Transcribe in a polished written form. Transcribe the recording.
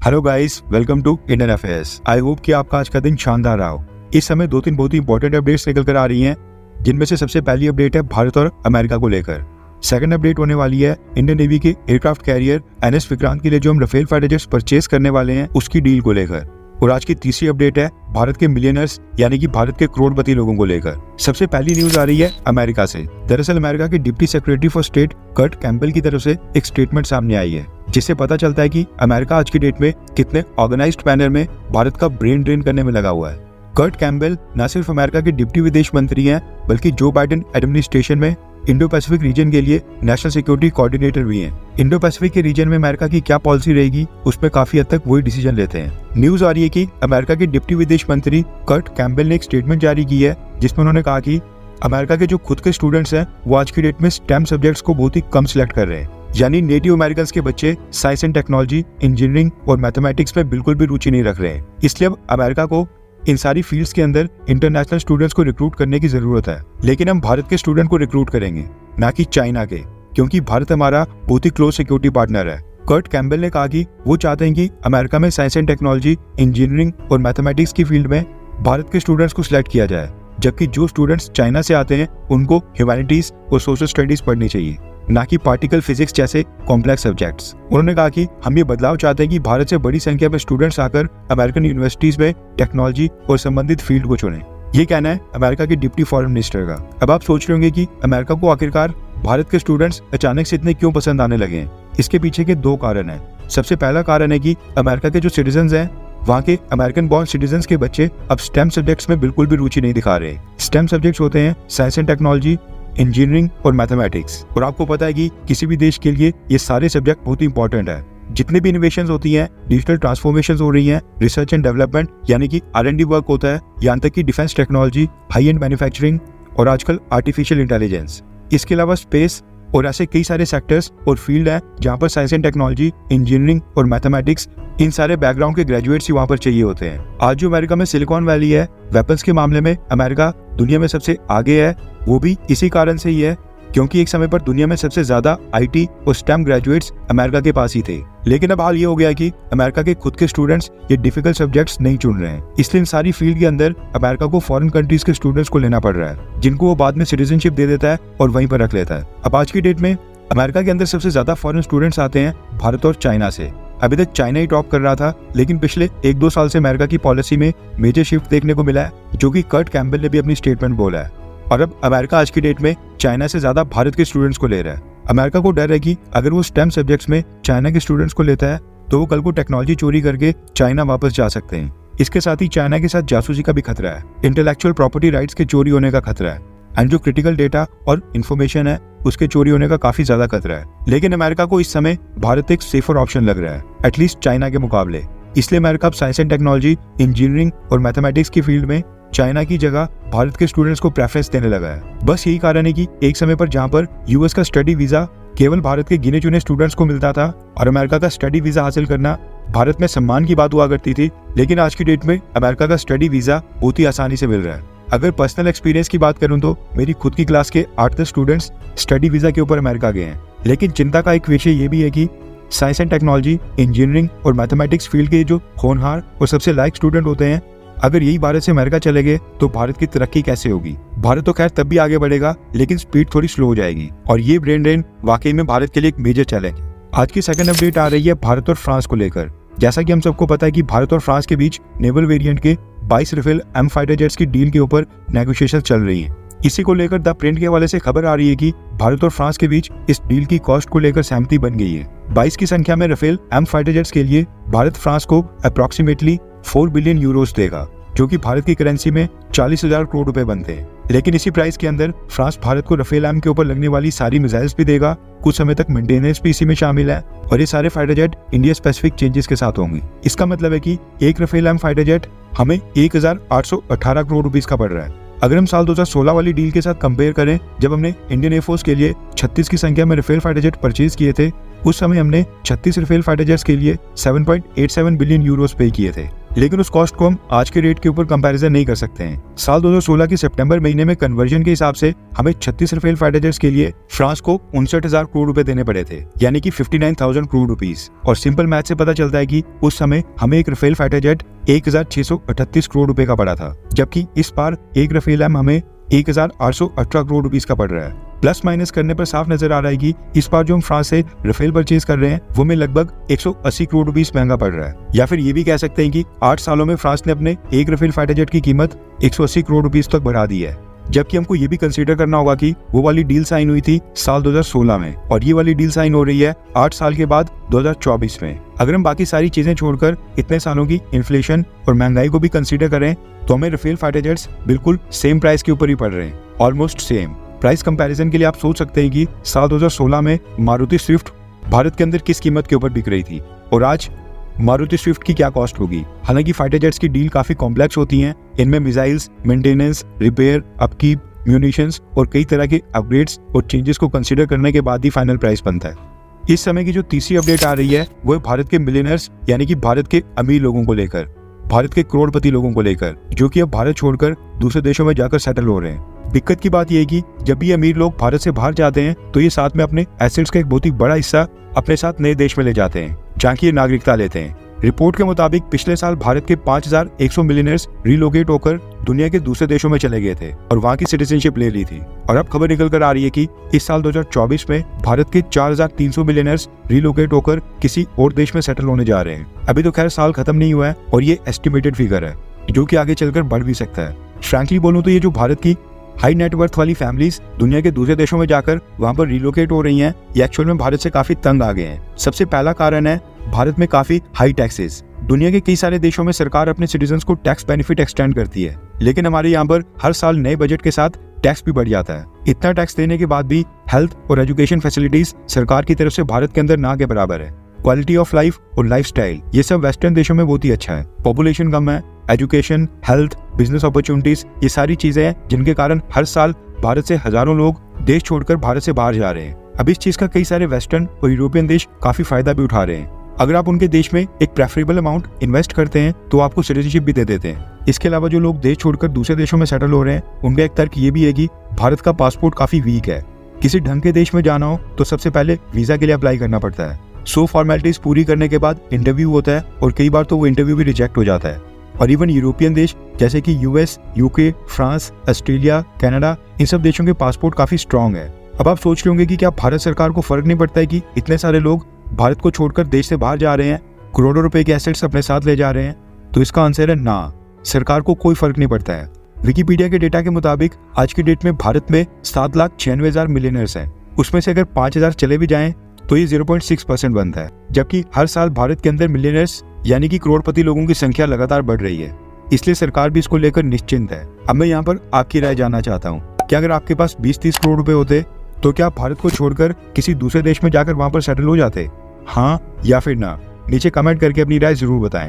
Hello guys, welcome to Indian affairs. I hope कि आपका आज का दिन शानदार रहा हो। इस समय दो तीन बहुत ही इंपॉर्टेंट अपडेट्स निकल कर आ रही हैं, जिनमें से सबसे पहली अपडेट है भारत और अमेरिका को लेकर। सेकंड अपडेट होने वाली है इंडियन नेवी के एयरक्राफ्ट कैरियर एनएस विक्रांत के लिए जो हम राफेल फाइटर जेट्स परचेज करने वाले हैं उसकी डील को लेकर। और आज की तीसरी अपडेट है भारत के मिलियनर्स यानी कि भारत के करोड़पति लोगों को लेकर। सबसे पहली न्यूज आ रही है अमेरिका से। दरअसल अमेरिका के deputy secretary for state Kurt Campbell की तरफ से एक स्टेटमेंट सामने आई है, जिससे पता चलता है कि अमेरिका आज की डेट में कितने ऑर्गेनाइज्ड मैनर में भारत का ब्रेन ड्रेन करने में लगा हुआ है। कर्ट कैम्पबेल न सिर्फ अमेरिका के डिप्टी विदेश मंत्री हैं, बल्कि जो बाइडेन एडमिनिस्ट्रेशन में इंडो पैसिफिक रीजन के लिए नेशनल सिक्योरिटी कोऑर्डिनेटर भी हैं। इंडो पैसिफिक के रीजन में अमेरिका की क्या पॉलिसी रहेगी उसमें काफी हद तक वही डिसीजन लेते हैं। न्यूज आ रही है कि अमेरिका के डिप्टी विदेश मंत्री कर्ट कैम्पबेल ने एक स्टेटमेंट जारी की है, जिसमें उन्होंने कहा कि अमेरिका के जो खुद के स्टूडेंट्स हैं वो आज की डेट में स्टेम सब्जेक्ट्स को बहुत ही कम सिलेक्ट कर रहे हैं। यानी नेटिव अमेरिकन के बच्चे साइंस एंड टेक्नोलॉजी, इंजीनियरिंग और मैथमेटिक्स में बिल्कुल भी रुचि नहीं रख रहे हैं। इसलिए अब अमेरिका को इन सारी फील्ड्स के अंदर इंटरनेशनल स्टूडेंट्स को रिक्रूट करने की जरूरत है। लेकिन हम भारत के स्टूडेंट को रिक्रूट करेंगे, ना कि चाइना के, क्योंकि भारत हमारा बहुत ही क्लोज सिक्योरिटी पार्टनर है। कर्ट कैम्पबेल ने कहा कि वो चाहते हैं कि अमेरिका में साइंस एंड टेक्नोलॉजी, इंजीनियरिंग और मैथमेटिक्स की फील्ड में भारत के स्टूडेंट्स को सिलेक्ट किया जाए, जबकि जो स्टूडेंट्स चाइना से आते हैं उनको ह्यूमैनिटीज और सोशल स्टडीज पढ़नी चाहिए, ना कि पार्टिकल फिजिक्स जैसे कॉम्प्लेक्स सब्जेक्ट्स। उन्होंने कहा कि हम ये बदलाव चाहते हैं कि भारत से बड़ी संख्या में स्टूडेंट्स आकर अमेरिकन यूनिवर्सिटीज में टेक्नोलॉजी और संबंधित फील्ड को चुनें। ये कहना है अमेरिका के डिप्टी फॉरेन मिनिस्टर का। अब आप सोच रहे होंगे कि अमेरिका को आखिरकार भारत के स्टूडेंट्स अचानक से इतने क्यों पसंद आने लगे हैं। इसके पीछे के दो कारण हैं। सबसे पहला कारण है कि अमेरिका के जो सिटीजन्स हैं, वहाँ के अमेरिकन बॉर्न सिटीजन्स के बच्चे अब स्टेम सब्जेक्ट्स में बिल्कुल भी रुचि नहीं दिखा रहे। स्टेम सब्जेक्ट्स होते हैं साइंस एंड टेक्नोलॉजी, इंजीनियरिंग और मैथमेटिक्स। और आपको पता है कि किसी भी देश के लिए ये सारे सब्जेक्ट बहुत ही इंपॉर्टेंट है। जितने भी इनोवेशंस होती हैं, डिजिटल ट्रांसफॉर्मेशंस हो रही हैं, रिसर्च एंड डेवलपमेंट यानी कि R&D वर्क होता है, यहाँ तक कि defence technology, high and manufacturing और आजकल आर्टिफिशियल इंटेलिजेंस। इसके अलावा स्पेस और ऐसे कई सारे सेक्टर्स और फील्ड हैं जहाँ पर साइंस एंड टेक्नोलॉजी, इंजीनियरिंग और मैथमेटिक्स इन सारे बैकग्राउंड के ग्रेजुएट्स ही वहाँ पर चाहिए होते हैं। आज जो अमेरिका में सिलिकॉन वैली है, वेपन्स के मामले में अमेरिका दुनिया में सबसे आगे है, वो भी इसी कारण से ही है क्योंकि एक समय पर दुनिया में सबसे ज्यादा IT और स्टेम ग्रेजुएट्स अमेरिका के पास ही थे। लेकिन अब हाल ये हो गया कि अमेरिका के खुद के स्टूडेंट्स ये डिफिकल्ट सब्जेक्ट्स नहीं चुन रहे हैं। इसलिए इन सारी फील्ड के अंदर अमेरिका को फॉरेन कंट्रीज के स्टूडेंट्स को लेना पड़ रहा है, जिनको वो बाद में सिटीजनशिप दे देता है और वहीं पर रख लेता है। अब आज की डेट में अमेरिका के अंदर सबसे ज्यादा फॉरेन स्टूडेंट्स आते हैं भारत और चाइना से। अभी तक चाइना ही टॉप कर रहा था, लेकिन पिछले 1-2 साल से अमेरिका की पॉलिसी में मेजर शिफ्ट देखने को मिला है, जो कि कर्ट कैम्पबेल ने भी अपनी स्टेटमेंट बोला है। और अब अमेरिका आज की डेट में चाइना से ज्यादा भारत के स्टूडेंट्स को ले रहा है। अमेरिका को डर है कि अगर वो स्टेम सब्जेक्ट्स में चाइना के स्टूडेंट्स को लेता है तो वो कल को टेक्नोलॉजी चोरी करके चाइना वापस जा सकते हैं। इसके साथ ही चाइना के साथ जासूसी का भी खतरा है, इंटेलेक्चुअल प्रॉपर्टी राइट्स के चोरी होने का खतरा है, एंड जो क्रिटिकल डेटा और इन्फॉर्मेशन है उसके चोरी होने का काफी ज्यादा खतरा है। लेकिन अमेरिका को इस समय भारत एक सेफर ऑप्शन लग रहा है, एटलीस्ट चाइना के मुकाबले। इसलिए अमेरिका अब साइंस एंड टेक्नोलॉजी, इंजीनियरिंग और मैथमेटिक्स की फील्ड में चाइना की जगह भारत के स्टूडेंट्स को प्रेफरेंस देने लगा है। बस यही कारण है कि एक समय पर जहां पर यूएस का स्टडी वीजा केवल भारत के गिने चुने स्टूडेंट्स को मिलता था और अमेरिका का स्टडी वीजा हासिल करना भारत में सम्मान की बात हुआ करती थी, लेकिन आज की डेट में अमेरिका का स्टडी वीजा बहुत ही आसानी से मिल रहा है। अगर पर्सनल एक्सपीरियंस की बात करूं तो मेरी खुद की क्लास के 8-10 स्टूडेंट्स स्टडी वीजा के ऊपर अमेरिका गए हैं। लेकिन चिंता का एक विषय ये भी है कि साइंस एंड टेक्नोलॉजी, इंजीनियरिंग और मैथमेटिक्स फील्ड के जो होनहार और सबसे लायक स्टूडेंट होते हैं, अगर यही भारत से अमेरिका चले गए तो भारत की तरक्की कैसे होगी। भारत तो खैर तब भी आगे बढ़ेगा, लेकिन स्पीड थोड़ी स्लो हो जाएगी और ये ब्रेन ड्रेन वाकई में भारत के लिए एक मेजर चैलेंज है। आज की सेकंड अपडेट आ रही है भारत और फ्रांस को लेकर। जैसा कि हम सबको पता है कि भारत और फ्रांस के बीच नेवल वेरिएंट के 22 राफेल M फाइटर जेट्स की डील के ऊपर नेगोशिएशन चल रही है। इसी को लेकर द प्रिंट के हवाले से खबर आ रही है कि भारत और फ्रांस के बीच इस डील की कॉस्ट को लेकर सहमति बन गई है। 22 की संख्या में राफेल M फाइटर जेट्स के लिए भारत फ्रांस को अप्रोक्सीमेटली 4 बिलियन यूरोस देगा, जो कि भारत की करेंसी में 40,000 करोड़ रुपए बनते हैं। लेकिन इसी प्राइस के अंदर फ्रांस भारत को राफेल M के ऊपर लगने वाली सारी मिसाइल्स भी देगा, कुछ समय तक मेंटेनेंस भी इसी में शामिल है, और ये सारे fighter jet India specific changes के साथ होंगे। इसका मतलब है कि एक राफेल M फाइटर जेट हमें 1,818 करोड़ रुपीस का पड़ रहा है। अगर हम साल 2016 वाली डील के साथ कंपेयर करें, जब हमने इंडियन एयरफोर्स के लिए 36 की संख्या में राफेल फाइटर जेट परचेज किए थे, उस समय हमने 36 राफेल फाइटर जेट्स के लिए 7.87 बिलियन यूरोस पे किए थे। लेकिन उस कॉस्ट को हम आज के रेट के ऊपर कंपैरिजन नहीं कर सकते हैं। साल 2016 के सितंबर महीने में कन्वर्जन के हिसाब से हमें 36 राफेल फाइटर जेट्स के लिए फ्रांस को 59,000 करोड़ रुपए देने पड़े थे, यानी कि 59,000 करोड़ रुपीस। और सिंपल मैथ से पता चलता है कि उस समय हमें एक राफेल फाइटर जेट 1,638 करोड़ रुपए का पड़ा था, जबकि इस बार एक राफेल एम हमें 1,818 करोड़ रुपीस का पड़ रहा है। प्लस माइनस करने पर साफ नजर आ रहा है कि इस बार जो हम फ्रांस से राफेल परचेज कर रहे हैं वो में लगभग 180 करोड़ रुपीस महंगा पड़ रहा है। या फिर ये भी कह सकते हैं कि 8 सालों में फ्रांस ने अपने एक राफेल फाइटर जेट की कीमत 180 करोड़ रुपीस तक बढ़ा दी है। जबकि हमको ये भी कंसीडर करना होगा कि वो वाली डील साइन हुई थी साल 2016 में और ये वाली डील साइन हो रही है 8 साल के बाद 2024 में। अगर हम बाकी सारी चीजें छोड़कर इतने सालों की इन्फ्लेशन और महंगाई को भी कंसीडर करें तो हमें राफेल फाइटर जेट्स बिल्कुल सेम प्राइस के ऊपर ही पड़ रहे हैं, ऑलमोस्ट सेम। प्राइस कंपैरिजन के लिए आप सोच सकते हैं कि साल 2016 में मारुति स्विफ्ट भारत के अंदर किस कीमत के ऊपर बिक रही थी और आज मारुति स्विफ्ट की क्या कॉस्ट होगी। हालांकि फाइटर जेट्स की डील काफी कॉम्प्लेक्स होती हैं, इनमें missiles, maintenance, repair, upkeep, munitions और कई तरह के अपग्रेड्स और चेंजेस को कंसीडर करने के बाद ही फाइनल प्राइस बनता है। इस समय की जो तीसरी अपडेट आ रही है वो है भारत के मिलियनर्स यानी कि भारत के अमीर लोगों को लेकर, भारत के करोड़पति लोगों को लेकर, जो कि अब भारत छोड़कर दूसरे देशों में जाकर सेटल हो रहे हैं। दिक्कत की बात यह है कि जब भी अमीर लोग भारत से बाहर जाते हैं तो ये साथ में अपने एसेट्स का एक बहुत ही बड़ा हिस्सा अपने साथ नए देश में ले जाते हैं जहाँ की ये नागरिकता लेते हैं। रिपोर्ट के मुताबिक पिछले साल भारत के 5,100 मिलियनर्स रिलोकेट होकर दुनिया के दूसरे देशों में चले गए थे और वहाँ की सिटीजनशिप ले ली थी। और अब खबर निकल कर आ रही है कि इस साल 2024 में भारत के 4,300 मिलियनर्स रिलोकेट होकर किसी और देश में सेटल होने जा रहे हैं। अभी तो खैर साल खत्म नहीं हुआ है और ये एस्टिमेटेड फिगर है जो कि आगे चलकर बढ़ भी सकता है। फ्रैंकली बोलूं तो ये जो भारत की हाई नेटवर्थ वाली फैमिलीज दुनिया के दूसरे देशों में जाकर वहां पर रिलोकेट हो रही हैं, ये एक्चुअल में भारत से काफी तंग आ गए हैं। सबसे पहला कारण है भारत में काफी हाई टैक्सेस। दुनिया के कई सारे देशों में सरकार अपने सिटीजन्स को टैक्स बेनिफिट एक्सटेंड करती है, लेकिन हमारे यहाँ पर हर साल नए बजट के साथ टैक्स भी बढ़ जाता है। इतना टैक्स देने के बाद भी हेल्थ और एजुकेशन फैसिलिटीज सरकार की तरफ से भारत के अंदर ना के बराबर है। क्वालिटी ऑफ लाइफ और लाइफस्टाइल ये सब वेस्टर्न देशों में बहुत ही अच्छा है। पॉपुलेशन कम है, एजुकेशन, हेल्थ, बिजनेस अपॉर्चुनिटीज ये सारी चीजें हैं जिनके कारण हर साल भारत से हजारों लोग देश छोड़कर भारत से बाहर जा रहे हैं। अब इस चीज का कई सारे वेस्टर्न और यूरोपियन देश काफी फायदा भी उठा रहे हैं। अगर आप उनके देश में एक प्रेफरेबल अमाउंट इन्वेस्ट करते हैं तो आपको सिटीजनशिप भी दे देते हैं। इसके अलावा जो लोग देश छोड़कर दूसरे देशों में सेटल हो रहे हैं उनका एक तर्क ये भी है कि भारत का पासपोर्ट काफी वीक है। किसी ढंग के देश में जाना हो तो सबसे पहले वीजा के लिए अप्लाई करना पड़ता है। 100 फॉर्मेलिटीज पूरी करने के बाद इंटरव्यू होता है और कई बार तो वो इंटरव्यू भी रिजेक्ट हो जाता है। और इवन यूरोपियन देश जैसे कि US, UK, France, Australia, Canada, इन सब देशों के पासपोर्ट काफी स्ट्रांग है। अब आप सोच रहे होंगे कि क्या भारत सरकार को फर्क नहीं पड़ता है कि इतने सारे लोग भारत को छोड़कर देश से बाहर जा रहे हैं, करोड़ों रुपए के एसेट्स अपने साथ ले जा रहे हैं? तो इसका आंसर है ना, सरकार को कोई फर्क नहीं पड़ता है। विकिपीडिया के डेटा के मुताबिक आज की डेट में भारत में 7,96,000 मिलियनर्स हैं। उसमें से अगर 5,000 चले भी जाएं तो ये 0.6% बनता है, जबकि हर साल भारत के अंदर मिलियनर्स यानी कि करोड़पति लोगों की संख्या लगातार बढ़ रही है। इसलिए सरकार भी इसको लेकर निश्चिंत है। अब मैं यहाँ पर आपकी राय जानना चाहता हूँ, क्या अगर आपके पास 20-30 करोड़ रुपए होते तो क्या आप भारत को छोड़कर किसी दूसरे देश में जाकर वहां पर सेटल हो जाते? हाँ या फिर ना? नीचे कमेंट करके अपनी राय जरूर बताएं।